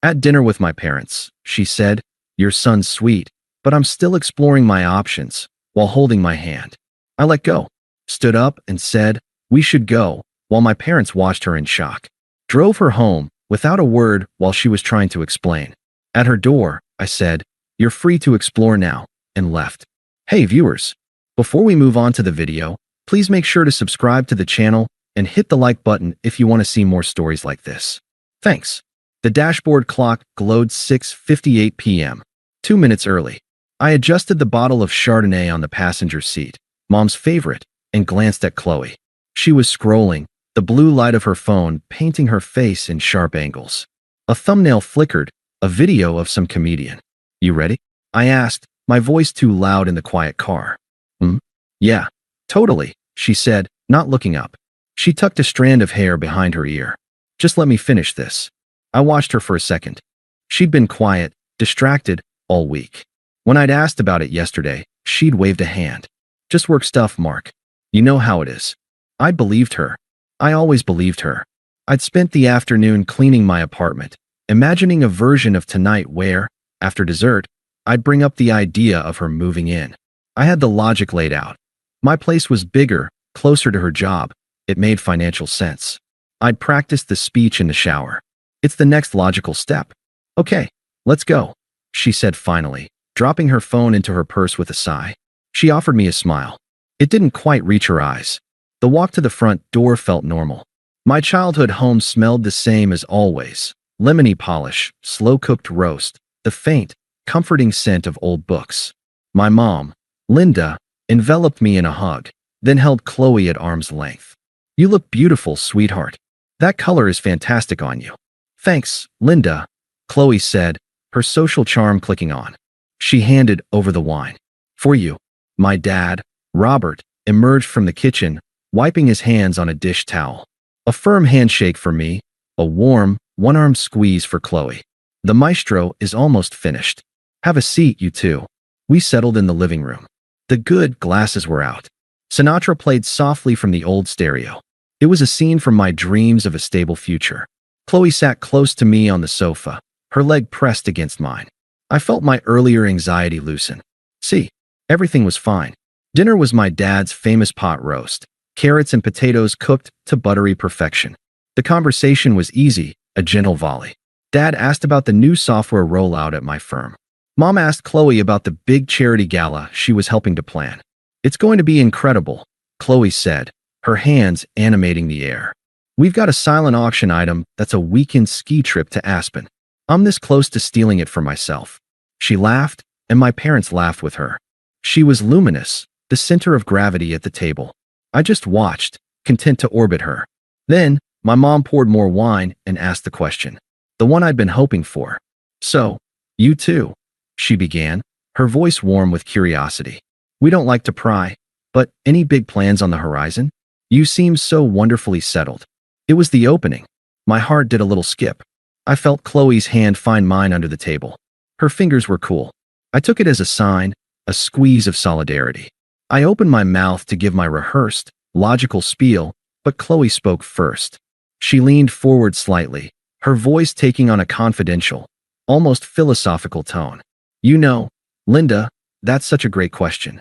At dinner with my parents, she said, "Your son's sweet, but I'm still exploring my options," while holding my hand. I let go, stood up, and said, "We should go," while my parents watched her in shock. Drove her home, without a word, while she was trying to explain. At her door, I said, "You're free to explore now," and left. Hey viewers, before we move on to the video, please make sure to subscribe to the channel and hit the like button if you want to see more stories like this. Thanks. The dashboard clock glowed 6:58 p.m. 2 minutes early. I adjusted the bottle of Chardonnay on the passenger seat, Mom's favorite, and glanced at Chloe. She was scrolling, the blue light of her phone painting her face in sharp angles. A thumbnail flickered, a video of some comedian. "You ready?" I asked, my voice too loud in the quiet car. Yeah, totally," she said, not looking up. She tucked a strand of hair behind her ear. "Just let me finish this." I watched her for a second. She'd been quiet, distracted, all week. When I'd asked about it yesterday, she'd waved a hand. "Just work stuff, Mark. You know how it is." I believed her. I always believed her. I'd spent the afternoon cleaning my apartment, imagining a version of tonight where, after dessert, I'd bring up the idea of her moving in. I had the logic laid out. My place was bigger, closer to her job. It made financial sense. I'd practiced the speech in the shower. It's the next logical step. "Okay, let's go," she said finally, dropping her phone into her purse with a sigh. She offered me a smile. It didn't quite reach her eyes. The walk to the front door felt normal. My childhood home smelled the same as always. Lemony polish, slow-cooked roast, the faint, comforting scent of old books. My mom, Linda, enveloped me in a hug, then held Chloe at arm's length. "You look beautiful, sweetheart. That color is fantastic on you." "Thanks, Linda," Chloe said, her social charm clicking on. She handed over the wine. "For you." My dad, Robert, emerged from the kitchen, wiping his hands on a dish towel. A firm handshake for me, a warm, one-arm squeeze for Chloe. "The maestro is almost finished. Have a seat, you two." We settled in the living room. The good glasses were out. Sinatra played softly from the old stereo. It was a scene from my dreams of a stable future. Chloe sat close to me on the sofa, her leg pressed against mine. I felt my earlier anxiety loosen. See, everything was fine. Dinner was my dad's famous pot roast, carrots and potatoes cooked to buttery perfection. The conversation was easy, a gentle volley. Dad asked about the new software rollout at my firm. Mom asked Chloe about the big charity gala she was helping to plan. "It's going to be incredible," Chloe said, her hands animating the air. "We've got a silent auction item that's a weekend ski trip to Aspen. I'm this close to stealing it for myself." She laughed, and my parents laughed with her. She was luminous, the center of gravity at the table. I just watched, content to orbit her. Then, my mom poured more wine and asked the question. The one I'd been hoping for. "So, you too," she began, her voice warm with curiosity. "We don't like to pry, but any big plans on the horizon? You seem so wonderfully settled." It was the opening. My heart did a little skip. I felt Chloe's hand find mine under the table. Her fingers were cool. I took it as a sign, a squeeze of solidarity. I opened my mouth to give my rehearsed, logical spiel, but Chloe spoke first. She leaned forward slightly, her voice taking on a confidential, almost philosophical tone. "You know, Linda, that's such a great question."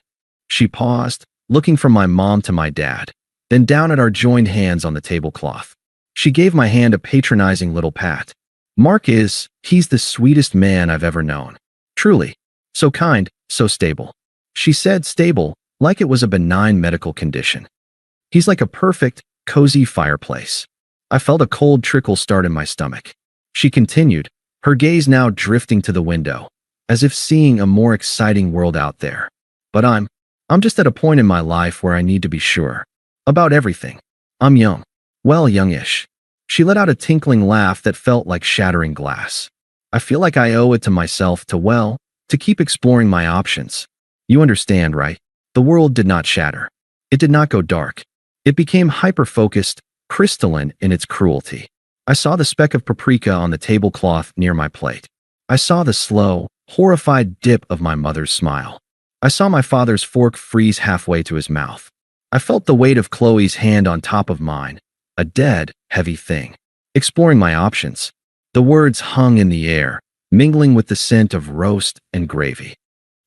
She paused, looking from my mom to my dad, then down at our joined hands on the tablecloth. She gave my hand a patronizing little pat. He's the sweetest man I've ever known. Truly. So kind, so stable." She said stable, like it was a benign medical condition. "He's like a perfect, cozy fireplace." I felt a cold trickle start in my stomach. She continued, her gaze now drifting to the window, as if seeing a more exciting world out there. "But I'm just at a point in my life where I need to be sure. About everything. I'm young. Well, youngish." She let out a tinkling laugh that felt like shattering glass. "I feel like I owe it to myself to keep exploring my options. You understand, right?" The world did not shatter. It did not go dark. It became hyper-focused, crystalline in its cruelty. I saw the speck of paprika on the tablecloth near my plate. I saw the slow, horrified dip of my mother's smile. I saw my father's fork freeze halfway to his mouth. I felt the weight of Chloe's hand on top of mine, a dead, heavy thing. Exploring my options. The words hung in the air, mingling with the scent of roast and gravy.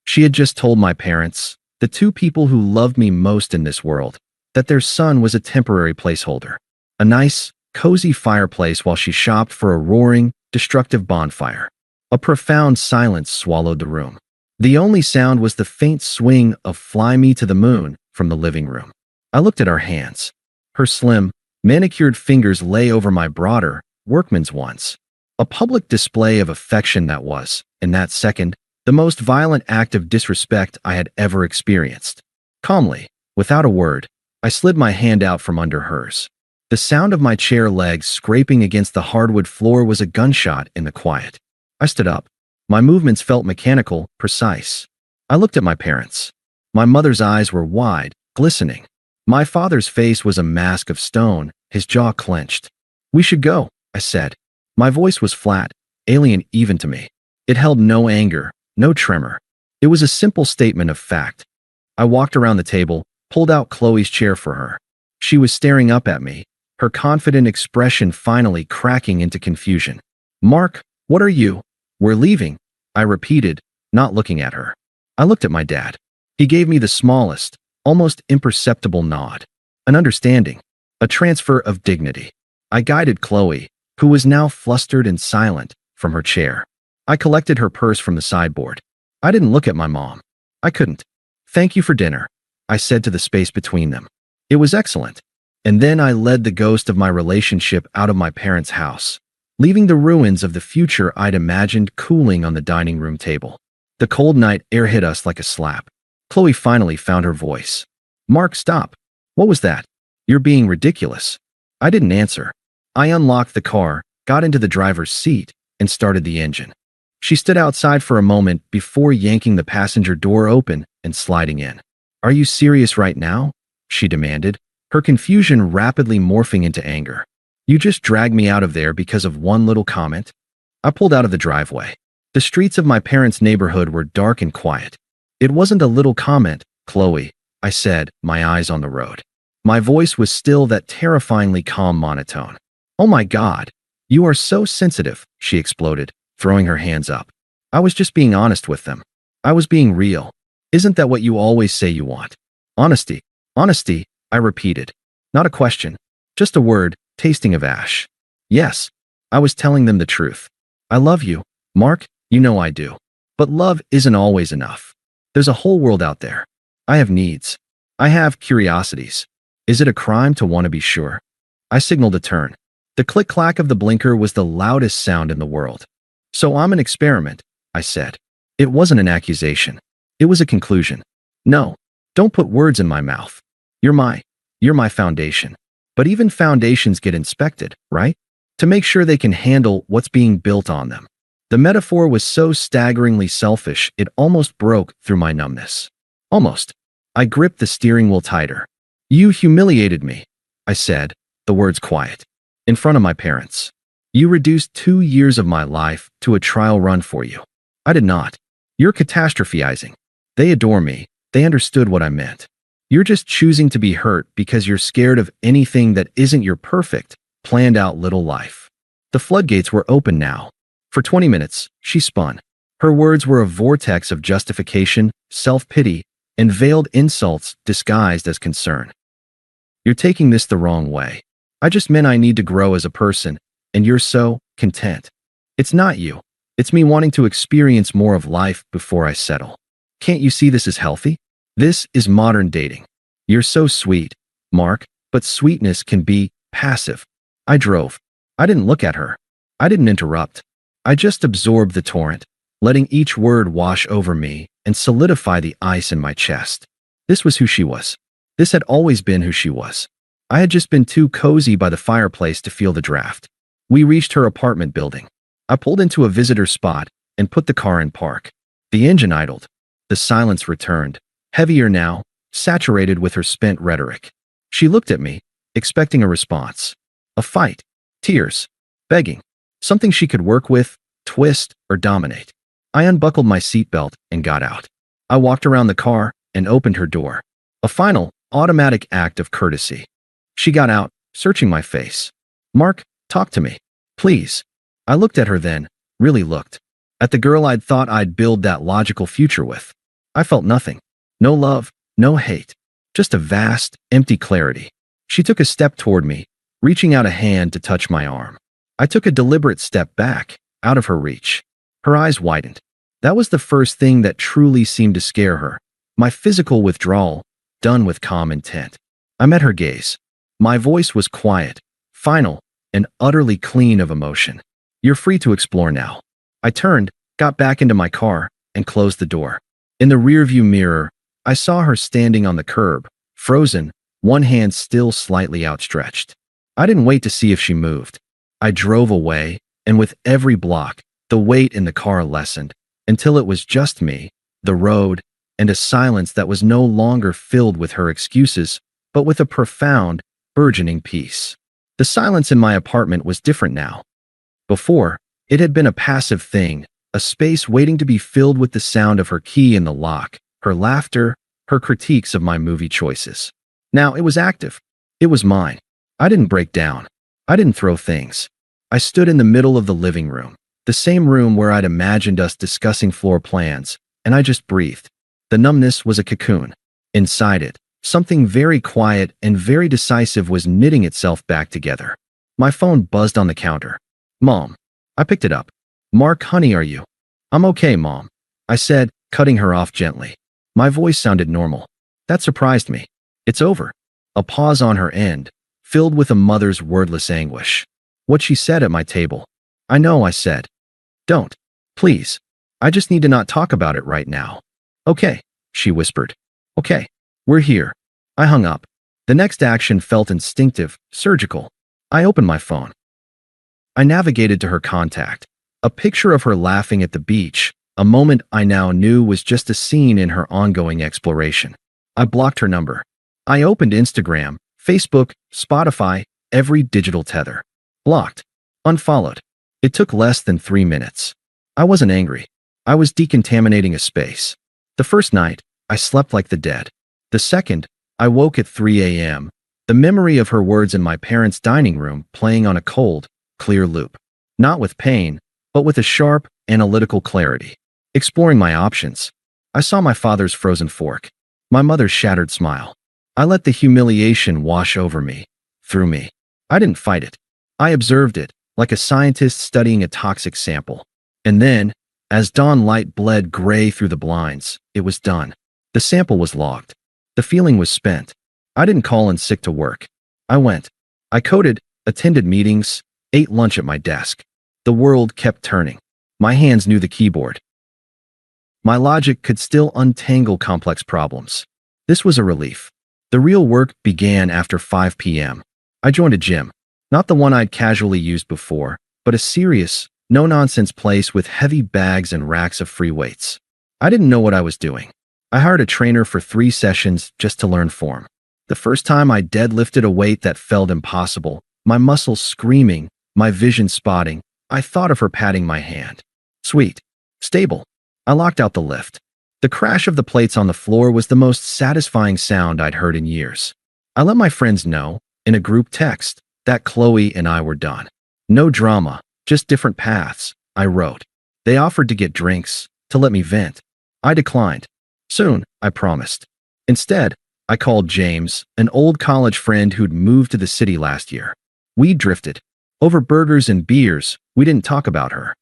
She had just told my parents, the two people who loved me most in this world, that their son was a temporary placeholder. A nice, cozy fireplace while she shopped for a roaring, destructive bonfire. A profound silence swallowed the room. The only sound was the faint swing of "Fly Me to the Moon" from the living room. I looked at our hands. Her slim, manicured fingers lay over my broader, workman's ones. A public display of affection that was, in that second, the most violent act of disrespect I had ever experienced. Calmly, without a word, I slid my hand out from under hers. The sound of my chair legs scraping against the hardwood floor was a gunshot in the quiet. I stood up. My movements felt mechanical, precise. I looked at my parents. My mother's eyes were wide, glistening. My father's face was a mask of stone, his jaw clenched. "We should go," I said. My voice was flat, alien even to me. It held no anger, no tremor. It was a simple statement of fact. I walked around the table, pulled out Chloe's chair for her. She was staring up at me, her confident expression finally cracking into confusion. "Mark, what are you?" "We're leaving," I repeated, not looking at her. I looked at my dad. He gave me the smallest, almost imperceptible nod. An understanding, a transfer of dignity. I guided Chloe, who was now flustered and silent, from her chair. I collected her purse from the sideboard. I didn't look at my mom. I couldn't. "Thank you for dinner," I said to the space between them. "It was excellent." And then I led the ghost of my relationship out of my parents' house, leaving the ruins of the future I'd imagined cooling on the dining room table. The cold night air hit us like a slap. Chloe finally found her voice. "Mark, stop. What was that? You're being ridiculous." I didn't answer. I unlocked the car, got into the driver's seat, and started the engine. She stood outside for a moment before yanking the passenger door open and sliding in. "Are you serious right now?" she demanded, her confusion rapidly morphing into anger. "You just dragged me out of there because of one little comment?" I pulled out of the driveway. The streets of my parents' neighborhood were dark and quiet. "It wasn't a little comment, Chloe," I said, my eyes on the road. My voice was still that terrifyingly calm monotone. "Oh my God, you are so sensitive," she exploded, throwing her hands up. "I was just being honest with them. I was being real. Isn't that what you always say you want?" "Honesty. Honesty," I repeated. Not a question, just a word, tasting of ash. "Yes, I was telling them the truth. I love you, Mark, you know I do. But love isn't always enough. There's a whole world out there. I have needs. I have curiosities. Is it a crime to want to be sure?" I signaled a turn. The click-clack of the blinker was the loudest sound in the world. "So I'm an experiment," I said. It wasn't an accusation. It was a conclusion. "No, don't put words in my mouth. You're my foundation." But even foundations get inspected, right? To make sure they can handle what's being built on them. The metaphor was so staggeringly selfish, it almost broke through my numbness. Almost. I gripped the steering wheel tighter. "You humiliated me," I said, the words quiet. "In front of my parents. You reduced 2 years of my life to a trial run for you." "I did not. You're catastrophizing. They adore me. They understood what I meant. You're just choosing to be hurt because you're scared of anything that isn't your perfect, planned-out little life." The floodgates were open now. For 20 minutes, she spun. Her words were a vortex of justification, self-pity, and veiled insults disguised as concern. "You're taking this the wrong way. I just meant I need to grow as a person, and you're so content. It's not you. It's me wanting to experience more of life before I settle. Can't you see this is healthy? This is modern dating. You're so sweet, Mark, but sweetness can be passive." I drove. I didn't look at her. I didn't interrupt. I just absorbed the torrent, letting each word wash over me and solidify the ice in my chest. This was who she was. This had always been who she was. I had just been too cozy by the fireplace to feel the draft. We reached her apartment building. I pulled into a visitor spot and put the car in park. The engine idled. The silence returned, heavier now, saturated with her spent rhetoric. She looked at me, expecting a response. A fight. Tears. Begging. Something she could work with, twist, or dominate. I unbuckled my seatbelt and got out. I walked around the car and opened her door. A final, automatic act of courtesy. She got out, searching my face. "Mark, talk to me. Please." I looked at her then, really looked. At the girl I'd thought I'd build that logical future with. I felt nothing. No love, no hate. Just a vast, empty clarity. She took a step toward me, reaching out a hand to touch my arm. I took a deliberate step back, out of her reach. Her eyes widened. That was the first thing that truly seemed to scare her. My physical withdrawal, done with calm intent. I met her gaze. My voice was quiet, final, and utterly clean of emotion. You're free to explore now. I turned, got back into my car, and closed the door. In the rearview mirror, I saw her standing on the curb, frozen, one hand still slightly outstretched. I didn't wait to see if she moved. I drove away, and with every block, the weight in the car lessened, until it was just me, the road, and a silence that was no longer filled with her excuses, but with a profound, burgeoning peace. The silence in my apartment was different now. Before, it had been a passive thing, a space waiting to be filled with the sound of her key in the lock, her laughter, her critiques of my movie choices. Now it was active. It was mine. I didn't break down. I didn't throw things. I stood in the middle of the living room, the same room where I'd imagined us discussing floor plans, and I just breathed. The numbness was a cocoon. Inside it, something very quiet and very decisive was knitting itself back together. My phone buzzed on the counter. Mom. I picked it up. Mark, honey, are you? I'm okay, Mom. I said, cutting her off gently. My voice sounded normal. That surprised me. It's over. A pause on her end, filled with a mother's wordless anguish. What she said at my table. I know, I said. Don't. Please. I just need to not talk about it right now. Okay, she whispered. Okay. We're here. I hung up. The next action felt instinctive, surgical. I opened my phone. I navigated to her contact. A picture of her laughing at the beach, a moment I now knew was just a scene in her ongoing exploration. I blocked her number. I opened Instagram, Facebook, Spotify, every digital tether. Blocked. Unfollowed. It took less than 3 minutes. I wasn't angry. I was decontaminating a space. The first night, I slept like the dead. The second, I woke at 3 a.m., the memory of her words in my parents' dining room playing on a cold, clear loop. Not with pain, but with a sharp, analytical clarity. Exploring my options. I saw my father's frozen fork. My mother's shattered smile. I let the humiliation wash over me, through me. I didn't fight it. I observed it, like a scientist studying a toxic sample. And then, as dawn light bled gray through the blinds, it was done. The sample was logged. The feeling was spent. I didn't call in sick to work. I went. I coded, attended meetings, ate lunch at my desk. The world kept turning. My hands knew the keyboard. My logic could still untangle complex problems. This was a relief. The real work began after 5 p.m. I joined a gym. Not the one I'd casually used before, but a serious, no-nonsense place with heavy bags and racks of free weights. I didn't know what I was doing. I hired a trainer for 3 sessions just to learn form. The first time I deadlifted a weight that felt impossible, my muscles screaming, my vision spotting, I thought of her patting my hand. Sweet. Stable. I locked out the lift. The crash of the plates on the floor was the most satisfying sound I'd heard in years. I let my friends know, in a group text, that Chloe and I were done. No drama, just different paths, I wrote. They offered to get drinks, to let me vent. I declined. Soon, I promised. Instead, I called James, an old college friend who'd moved to the city last year. We drifted. Over burgers and beers, we didn't talk about her.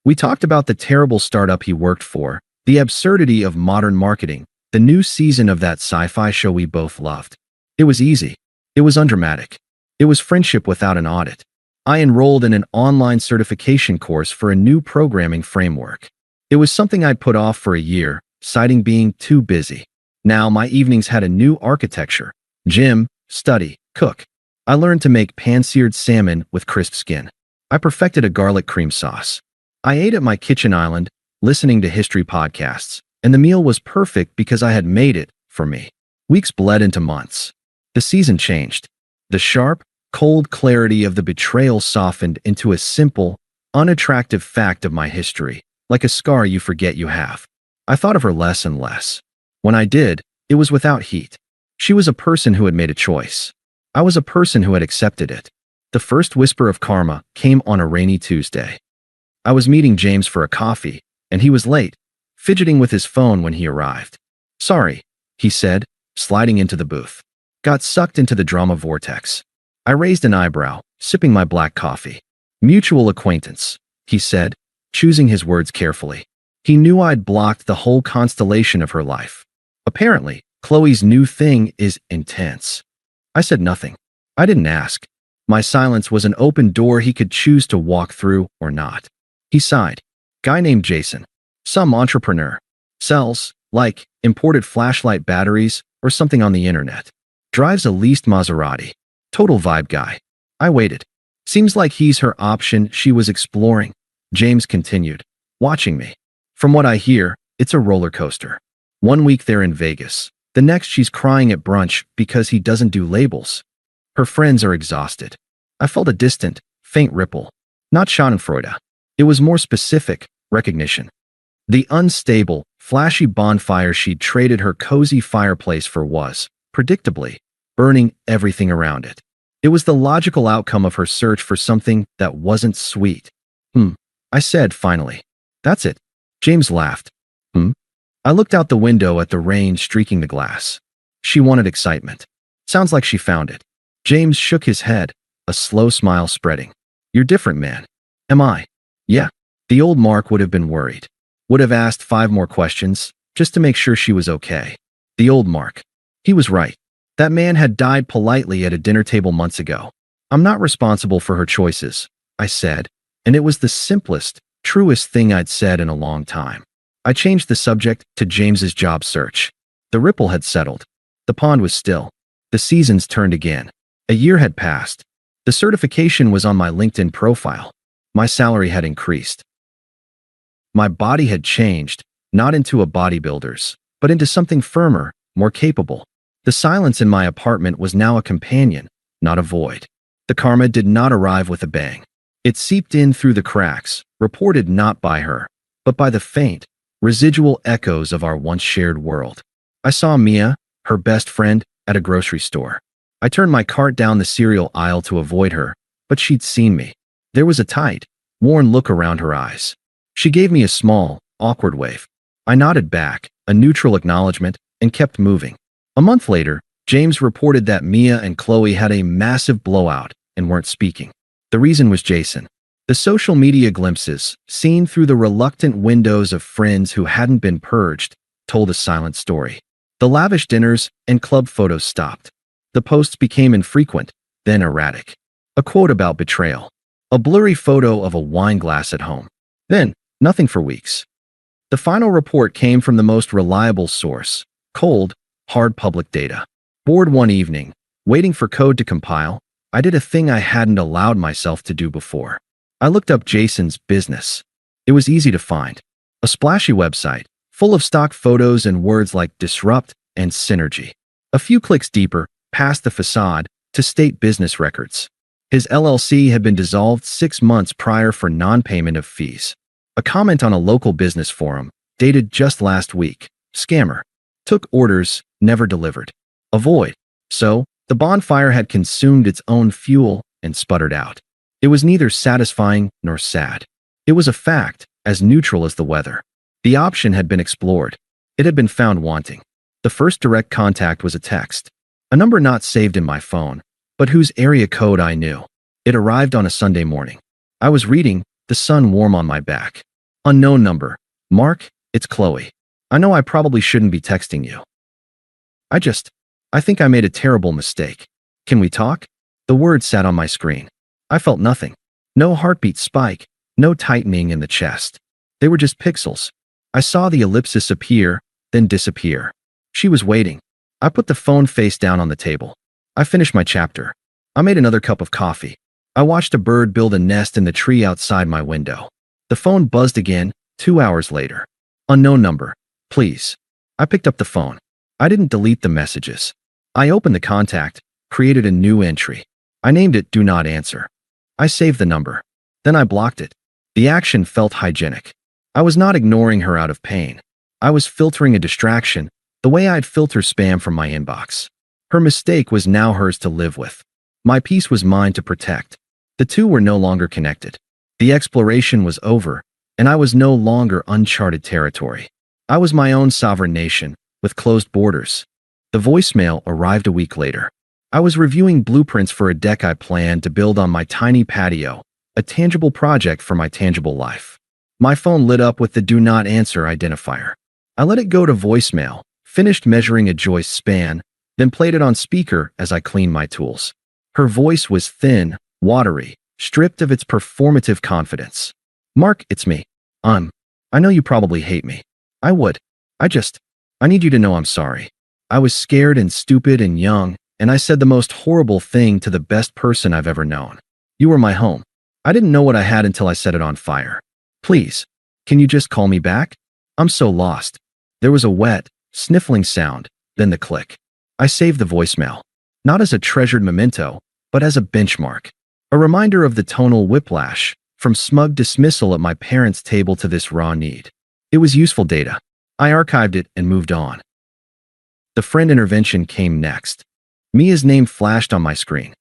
We talked about the terrible startup he worked for, the absurdity of modern marketing, the new season of that sci-fi show we both loved. It was easy. It was undramatic. It was friendship without an audit. I enrolled in an online certification course for a new programming framework. It was something I'd put off for a year, citing being too busy. Now my evenings had a new architecture. Gym, study, cook. I learned to make pan-seared salmon with crisp skin. I perfected a garlic cream sauce. I ate at my kitchen island, listening to history podcasts, and the meal was perfect because I had made it for me. Weeks bled into months. The season changed. The sharp, cold clarity of the betrayal softened into a simple, unattractive fact of my history, like a scar you forget you have. I thought of her less and less. When I did, it was without heat. She was a person who had made a choice. I was a person who had accepted it. The first whisper of karma came on a rainy Tuesday. I was meeting James for a coffee, and he was late, fidgeting with his phone when he arrived. Sorry, he said, sliding into the booth. Got sucked into the drama vortex. I raised an eyebrow, sipping my black coffee. Mutual acquaintance, he said, choosing his words carefully. He knew I'd blocked the whole constellation of her life. Apparently, Chloe's new thing is intense. I said nothing. I didn't ask. My silence was an open door he could choose to walk through or not. He sighed. Guy named Jason. Some entrepreneur. Sells, like, imported flashlight batteries or something on the internet. Drives a leased Maserati. Total vibe guy. I waited. Seems like he's her option she was exploring. James continued, watching me. From what I hear, it's a roller coaster. 1 week they're in Vegas. The next she's crying at brunch because he doesn't do labels. Her friends are exhausted. I felt a distant, faint ripple. Not schadenfreude. It was more specific, recognition. The unstable, flashy bonfire she'd traded her cozy fireplace for was, predictably, burning everything around it. It was the logical outcome of her search for something that wasn't sweet. I said finally. That's it. James laughed. I looked out the window at the rain streaking the glass. She wanted excitement. Sounds like she found it. James shook his head, a slow smile spreading. You're different, man. Am I? Yeah. The old Mark would have been worried. Would have asked 5 more questions, just to make sure she was okay. The old Mark. He was right. That man had died politely at a dinner table months ago. I'm not responsible for her choices, I said, and it was the simplest, truest thing I'd said in a long time. I changed the subject to James's job search. The ripple had settled. The pond was still. The seasons turned again. A year had passed. The certification was on my LinkedIn profile. My salary had increased. My body had changed, not into a bodybuilder's, but into something firmer, more capable. The silence in my apartment was now a companion, not a void. The karma did not arrive with a bang. It seeped in through the cracks, reported not by her, but by the faint, residual echoes of our once shared world. I saw Mia, her best friend, at a grocery store. I turned my cart down the cereal aisle to avoid her, but she'd seen me. There was a tight, worn look around her eyes. She gave me a small, awkward wave. I nodded back, a neutral acknowledgement, and kept moving. A month later, James reported that Mia and Chloe had a massive blowout and weren't speaking. The reason was Jason. The social media glimpses, seen through the reluctant windows of friends who hadn't been purged, told a silent story. The lavish dinners and club photos stopped. The posts became infrequent, then erratic. A quote about betrayal. A blurry photo of a wine glass at home. Then, nothing for weeks. The final report came from the most reliable source, cold, hard public data. Bored one evening, waiting for code to compile, I did a thing I hadn't allowed myself to do before. I looked up Jason's business. It was easy to find. A splashy website, full of stock photos and words like disrupt and synergy. A few clicks deeper, past the facade, to state business records. His LLC had been dissolved 6 months prior for non-payment of fees. A comment on a local business forum, dated just last week. Scammer. Took orders, never delivered. Avoid. So, the bonfire had consumed its own fuel and sputtered out. It was neither satisfying nor sad. It was a fact, as neutral as the weather. The option had been explored. It had been found wanting. The first direct contact was a text. A number not saved in my phone, but whose area code I knew. It arrived on a Sunday morning. I was reading, the sun warm on my back. Unknown number. Mark, it's Chloe. I know I probably shouldn't be texting you. I think I made a terrible mistake. Can we talk? The words sat on my screen. I felt nothing. No heartbeat spike, no tightening in the chest. They were just pixels. I saw the ellipsis appear, then disappear. She was waiting. I put the phone face down on the table. I finished my chapter. I made another cup of coffee. I watched a bird build a nest in the tree outside my window. The phone buzzed again, 2 hours later. Unknown number. Please. I picked up the phone. I didn't delete the messages. I opened the contact, created a new entry. I named it Do Not Answer. I saved the number. Then I blocked it. The action felt hygienic. I was not ignoring her out of pain. I was filtering a distraction, the way I'd filter spam from my inbox. Her mistake was now hers to live with. My peace was mine to protect. The two were no longer connected. The exploration was over, and I was no longer uncharted territory. I was my own sovereign nation, with closed borders. The voicemail arrived a week later. I was reviewing blueprints for a deck I planned to build on my tiny patio, a tangible project for my tangible life. My phone lit up with the Do Not Answer identifier. I let it go to voicemail, finished measuring a joist span, then played it on speaker as I cleaned my tools. Her voice was thin, watery, stripped of its performative confidence. "Mark, it's me. I know you probably hate me. I would. I need you to know I'm sorry. I was scared and stupid and young, and I said the most horrible thing to the best person I've ever known. You were my home. I didn't know what I had until I set it on fire. Please, can you just call me back? I'm so lost." There was a wet, sniffling sound, then the click. I saved the voicemail, not as a treasured memento, but as a benchmark. A reminder of the tonal whiplash, from smug dismissal at my parents' table to this raw need. It was useful data. I archived it and moved on. The friend intervention came next. Mia's name flashed on my screen.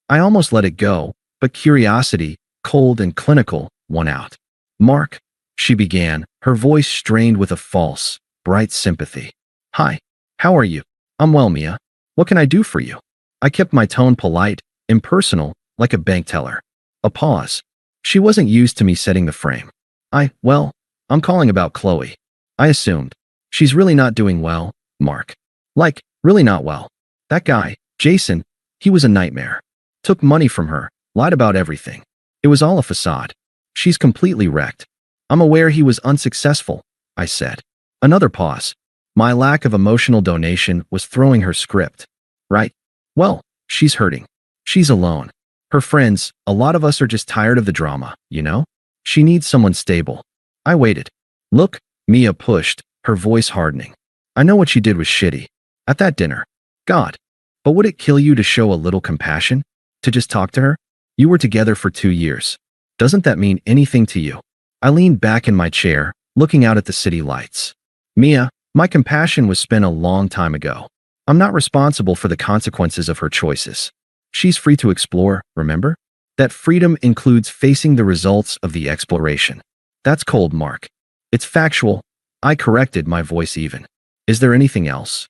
I almost let it go, but curiosity, cold and clinical, won out. "Mark," she began, her voice strained with a false, bright sympathy. "Hi, how are you?" "I'm well, Mia. What can I do for you?" I kept my tone polite, impersonal, like a bank teller. A pause. She wasn't used to me setting the frame. I'm calling about Chloe. I assumed. She's really not doing well, Mark. Like, really not well. That guy, Jason, he was a nightmare. Took money from her, lied about everything. It was all a facade. She's completely wrecked. I'm aware he was unsuccessful, I said. Another pause. My lack of emotional donation was throwing her script. Right? Well, she's hurting. She's alone. Her friends, a lot of us are just tired of the drama, you know? She needs someone stable. I waited. Look, Mia pushed, her voice hardening. I know what she did was shitty. At that dinner. God. But would it kill you to show a little compassion? To just talk to her? You were together for 2 years. Doesn't that mean anything to you? I leaned back in my chair, looking out at the city lights. Mia, my compassion was spent a long time ago. I'm not responsible for the consequences of her choices. She's free to explore, remember? That freedom includes facing the results of the exploration. That's cold, Mark. It's factual. I corrected, my voice even. Is there anything else?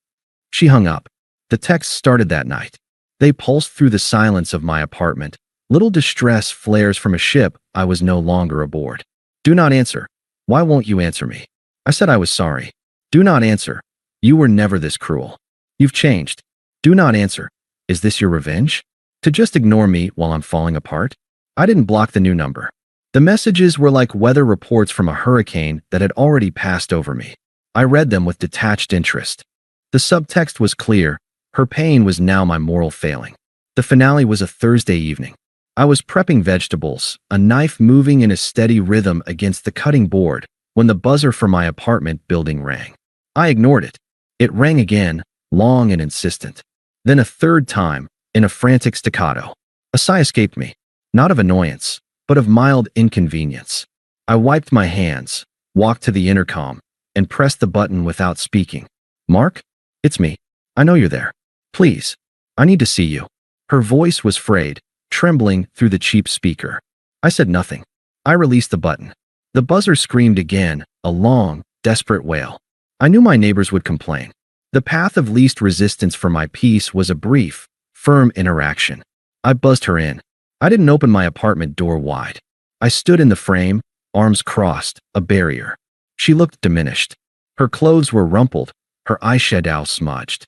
She hung up. The texts started that night. They pulsed through the silence of my apartment, little distress flares from a ship I was no longer aboard. Do not answer. Why won't you answer me? I said I was sorry. Do not answer. You were never this cruel. You've changed. Do not answer. Is this your revenge? To just ignore me while I'm falling apart? I didn't block the new number. The messages were like weather reports from a hurricane that had already passed over me. I read them with detached interest. The subtext was clear. Her pain was now my moral failing. The finale was a Thursday evening. I was prepping vegetables, a knife moving in a steady rhythm against the cutting board, when the buzzer for my apartment building rang. I ignored it. It rang again, long and insistent. Then a third time, in a frantic staccato. A sigh escaped me, not of annoyance, but of mild inconvenience. I wiped my hands, walked to the intercom, and pressed the button without speaking. Mark? It's me. I know you're there. Please. I need to see you. Her voice was frayed, trembling through the cheap speaker. I said nothing. I released the button. The buzzer screamed again, a long, desperate wail. I knew my neighbors would complain. The path of least resistance for my peace was a brief, firm interaction. I buzzed her in. I didn't open my apartment door wide. I stood in the frame, arms crossed, a barrier. She looked diminished. Her clothes were rumpled, her eyeshadow smudged.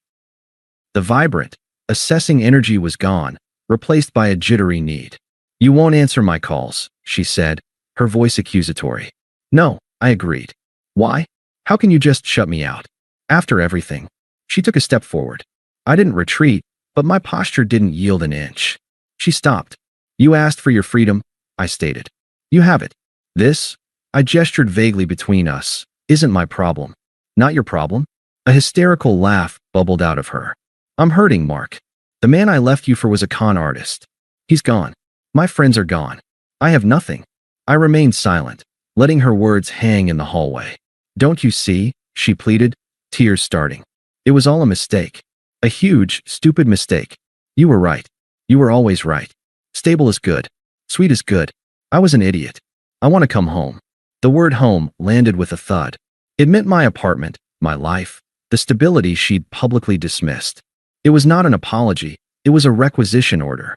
The vibrant, assessing energy was gone, replaced by a jittery need. You won't answer my calls, she said, her voice accusatory. No, I agreed. Why? How can you just shut me out? After everything. She took a step forward. I didn't retreat, but my posture didn't yield an inch. She stopped. You asked for your freedom, I stated. You have it. This, I gestured vaguely between us, isn't my problem. Not your problem? A hysterical laugh bubbled out of her. I'm hurting, Mark. The man I left you for was a con artist. He's gone. My friends are gone. I have nothing. I remained silent, letting her words hang in the hallway. Don't you see? She pleaded, tears starting. It was all a mistake. A huge, stupid mistake. You were right. You were always right. Stable is good. Sweet is good. I was an idiot. I want to come home. The word home landed with a thud. It meant my apartment, my life, the stability she'd publicly dismissed. It was not an apology. It was a requisition order.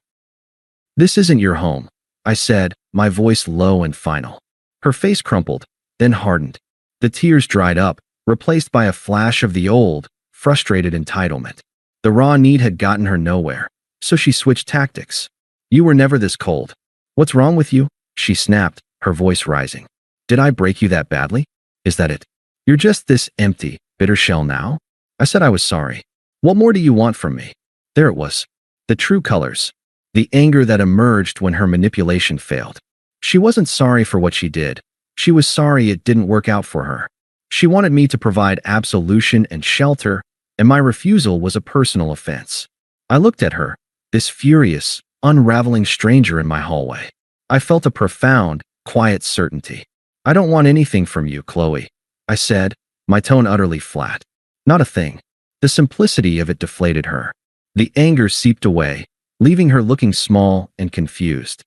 This isn't your home, I said, my voice low and final. Her face crumpled, then hardened. The tears dried up, replaced by a flash of the old, frustrated entitlement. The raw need had gotten her nowhere, so she switched tactics. You were never this cold. What's wrong with you? She snapped, her voice rising. Did I break you that badly? Is that it? You're just this empty, bitter shell now? I said I was sorry. What more do you want from me? There it was. The true colors. The anger that emerged when her manipulation failed. She wasn't sorry for what she did. She was sorry it didn't work out for her. She wanted me to provide absolution and shelter, and my refusal was a personal offense. I looked at her, this furious, unraveling stranger in my hallway. I felt a profound, quiet certainty. I don't want anything from you, Chloe, I said, my tone utterly flat. Not a thing. The simplicity of it deflated her. The anger seeped away, leaving her looking small and confused.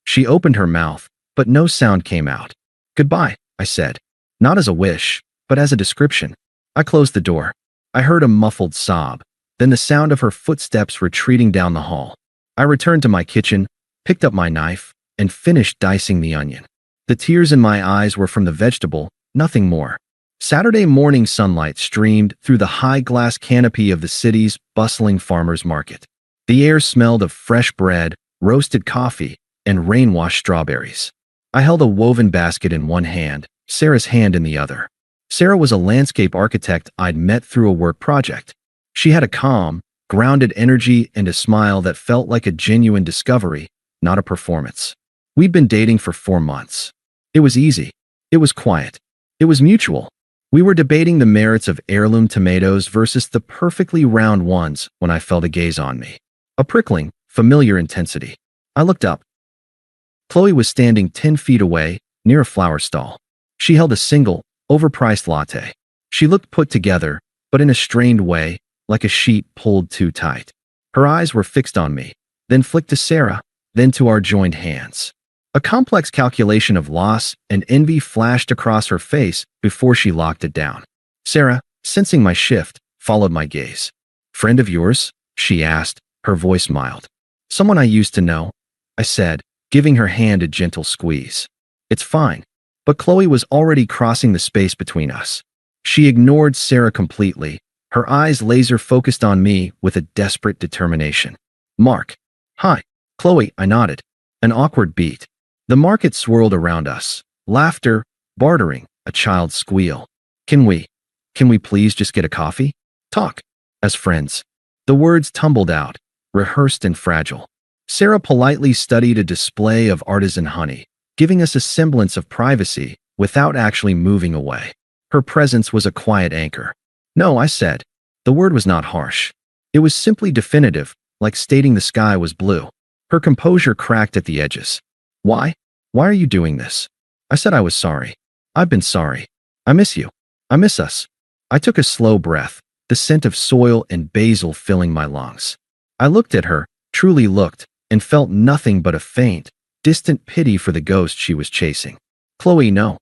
She opened her mouth, but no sound came out. Goodbye, I said. Not as a wish, but as a description. I closed the door. I heard a muffled sob, then the sound of her footsteps retreating down the hall. I returned to my kitchen, picked up my knife, and finished dicing the onion. The tears in my eyes were from the vegetable, nothing more. Saturday morning sunlight streamed through the high glass canopy of the city's bustling farmers market. The air smelled of fresh bread, roasted coffee, and rain-washed strawberries. I held a woven basket in one hand, Sarah's hand in the other. Sarah was a landscape architect I'd met through a work project. She had a calm, grounded energy and a smile that felt like a genuine discovery, not a performance. We'd been dating for 4 months. It was easy. It was quiet. It was mutual. We were debating the merits of heirloom tomatoes versus the perfectly round ones when I felt a gaze on me. A prickling, familiar intensity. I looked up. Chloe was standing 10 feet away, near a flower stall. She held a single, overpriced latte. She looked put together, but in a strained way, like a sheet pulled too tight. Her eyes were fixed on me, then flicked to Sarah, then to our joined hands. A complex calculation of loss and envy flashed across her face before she locked it down. Sarah, sensing my shift, followed my gaze. Friend of yours? She asked, her voice mild. Someone I used to know, I said, giving her hand a gentle squeeze. It's fine. But Chloe was already crossing the space between us. She ignored Sarah completely, her eyes laser-focused on me with a desperate determination. Mark. Hi. Chloe, I nodded. An awkward beat. The market swirled around us. Laughter, bartering, a child's squeal. Can we please just get a coffee? Talk. As friends. The words tumbled out, rehearsed and fragile. Sarah politely studied a display of artisan honey, giving us a semblance of privacy without actually moving away. Her presence was a quiet anchor. No, I said. The word was not harsh. It was simply definitive, like stating the sky was blue. Her composure cracked at the edges. Why? Why are you doing this? I said I was sorry. I've been sorry. I miss you. I miss us. I took a slow breath, the scent of soil and basil filling my lungs. I looked at her, truly looked, and felt nothing but a faint, distant pity for the ghost she was chasing. Chloe, no.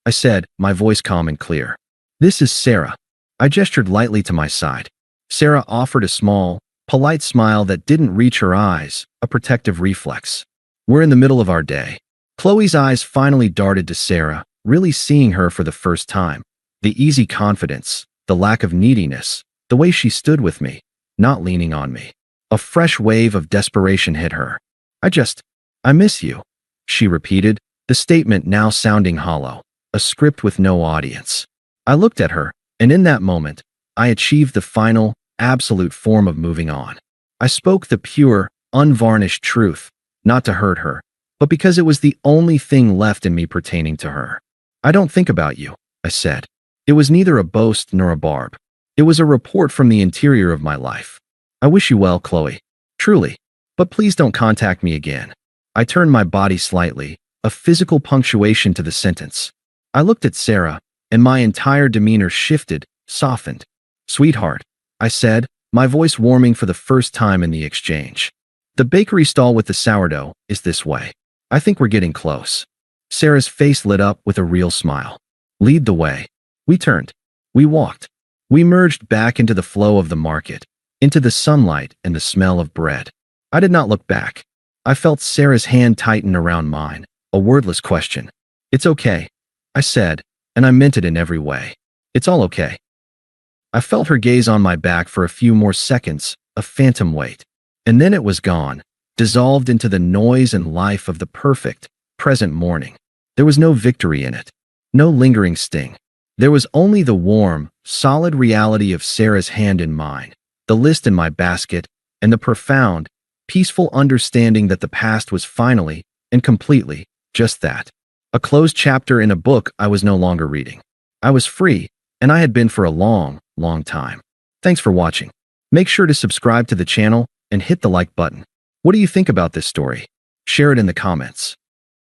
I said, my voice calm and clear. This is Sarah. I gestured lightly to my side. Sarah offered a small, polite smile that didn't reach her eyes, a protective reflex. We're in the middle of our day. Chloe's eyes finally darted to Sarah, really seeing her for the first time. The easy confidence, the lack of neediness, the way she stood with me, not leaning on me. A fresh wave of desperation hit her. I miss you, she repeated, the statement now sounding hollow, a script with no audience. I looked at her, and in that moment, I achieved the final, absolute form of moving on. I spoke the pure, unvarnished truth, not to hurt her, but because it was the only thing left in me pertaining to her. I don't think about you, I said. It was neither a boast nor a barb. It was a report from the interior of my life. I wish you well, Chloe. Truly. But please don't contact me again. I turned my body slightly, a physical punctuation to the sentence. I looked at Sarah, and my entire demeanor shifted, softened. Sweetheart, I said, my voice warming for the first time in the exchange. The bakery stall with the sourdough is this way. I think we're getting close. Sarah's face lit up with a real smile. Lead the way. We turned. We walked. We merged back into the flow of the market, into the sunlight and the smell of bread. I did not look back. I felt Sarah's hand tighten around mine, a wordless question. It's okay, I said, and I meant it in every way. It's all okay. I felt her gaze on my back for a few more seconds, a phantom wait. And then it was gone, dissolved into the noise and life of the perfect, present morning. There was no victory in it, no lingering sting. There was only the warm, solid reality of Sarah's hand in mine, the list in my basket, and the profound, peaceful understanding that the past was finally and completely just that. A closed chapter in a book I was no longer reading. I was free, and I had been for a long, long time. Thanks for watching. Make sure to subscribe to the channel and hit the like button. What do you think about this story? Share it in the comments.